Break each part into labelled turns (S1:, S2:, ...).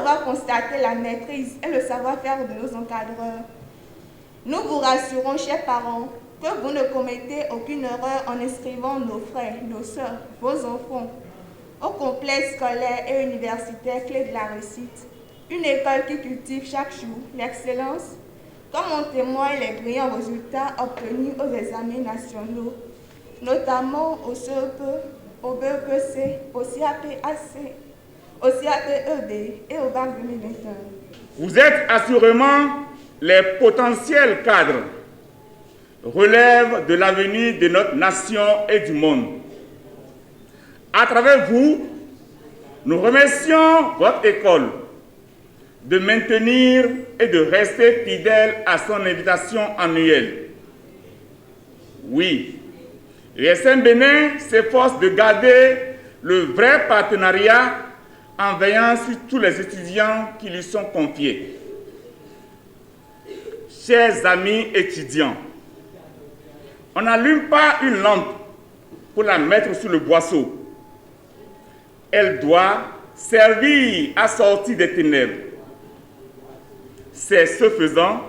S1: aura constaté la maîtrise et le savoir-faire de nos encadreurs. Nous vous rassurons, chers parents, que vous ne commettez aucune erreur en inscrivant nos frères, nos sœurs, vos enfants au complexe scolaire et universitaire Clé de la Réussite, une école qui cultive chaque jour l'excellence, comme en témoignent les brillants résultats obtenus aux examens nationaux, notamment au CEP, au BEPC, au CAPAC, au CAPEB et au BAC 2021.
S2: Vous êtes assurément les potentiels cadres, relève de l'avenir de notre nation et du monde. À travers vous, nous remercions votre école de maintenir et de rester fidèle à son invitation annuelle. Oui, l'USM Bénin s'efforce de garder le vrai partenariat en veillant sur tous les étudiants qui lui sont confiés. Chers amis étudiants, on n'allume pas une lampe pour la mettre sur le boisseau. Elle doit servir à sortir des ténèbres. C'est ce faisant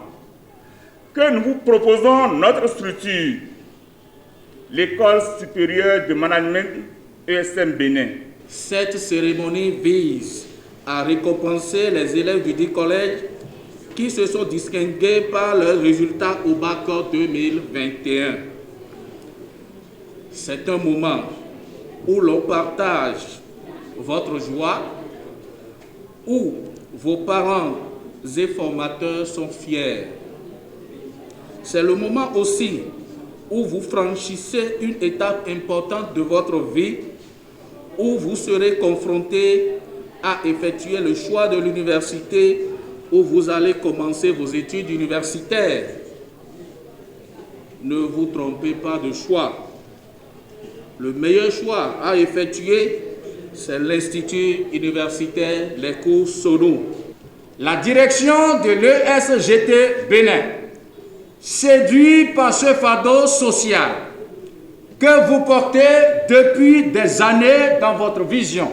S2: que nous vous proposons notre structure, l'École supérieure de management USM Bénin.
S3: Cette cérémonie vise à récompenser les élèves du dit collège qui se sont distingués par leurs résultats au bac 2021. C'est un moment où l'on partage votre joie, où vos parents et formateurs sont fiers. C'est le moment aussi où vous franchissez une étape importante de votre vie, où vous serez confrontés à effectuer le choix de l'université où vous allez commencer vos études universitaires. Ne vous trompez pas de choix. Le meilleur choix à effectuer, c'est l'Institut universitaire Les Cours Sonou.
S4: La direction de l'ESGT Bénin, séduit par ce fardeau social que vous portez depuis des années dans votre vision,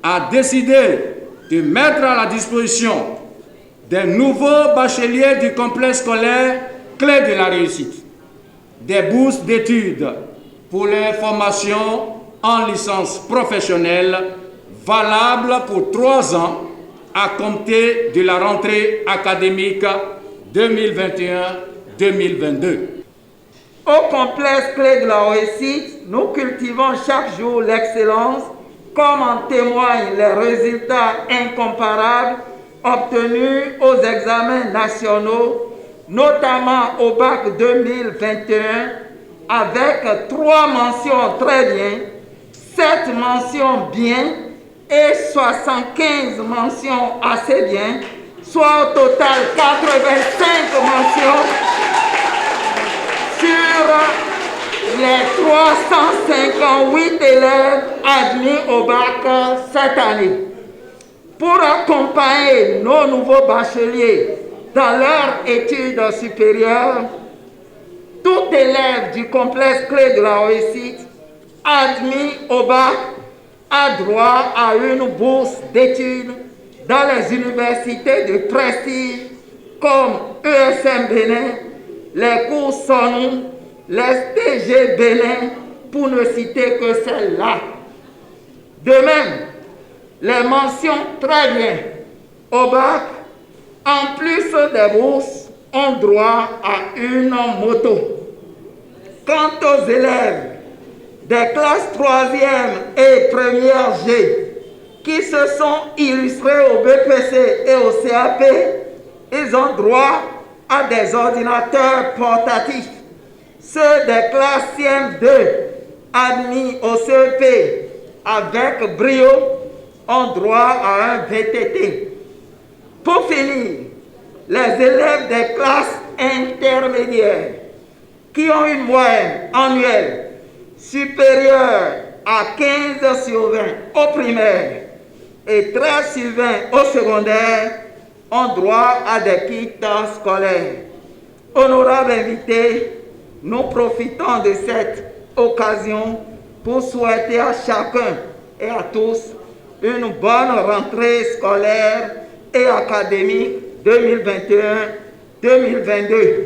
S4: a décidé de mettre à la disposition des nouveaux bacheliers du complexe scolaire Clé de la Réussite des bourses d'études pour les formations en licence professionnelle valables pour 3 ans à compter de la rentrée académique 2021-2022.
S5: Au complexe Clé de la Réussite, nous cultivons chaque jour l'excellence, comme en témoignent les résultats incomparables obtenus aux examens nationaux, notamment au bac 2021, avec 3 mentions très bien, 7 mentions bien et 75 mentions assez bien, soit au total 85 mentions sur les 358 élèves admis au bac cette année. Pour accompagner nos nouveaux bacheliers dans leurs études supérieures, tout élève du complexe Clé de la Réussite admis au bac a droit à une bourse d'études dans les universités de prestige comme USM Bénin, les cours Sonou, l'STG Bénin, pour ne citer que celles-là. De même, les mentions très bien au bac, en plus des bourses, ont droit à une moto. Quant aux élèves des classes 3e et 1er G qui se sont illustrés au BPC et au CAP, ils ont droit à des ordinateurs portatifs. Ceux des classes CM2 admis au CEP avec brio ont droit à un VTT. Pour finir, les élèves des classes intermédiaires qui ont une moyenne annuelle supérieure à 15 sur 20 au primaire et 13 sur 20 au secondaire ont droit à des kits scolaires. Honorables invités, nous profitons de cette occasion pour souhaiter à chacun et à tous une bonne rentrée scolaire et académique 2021-2022.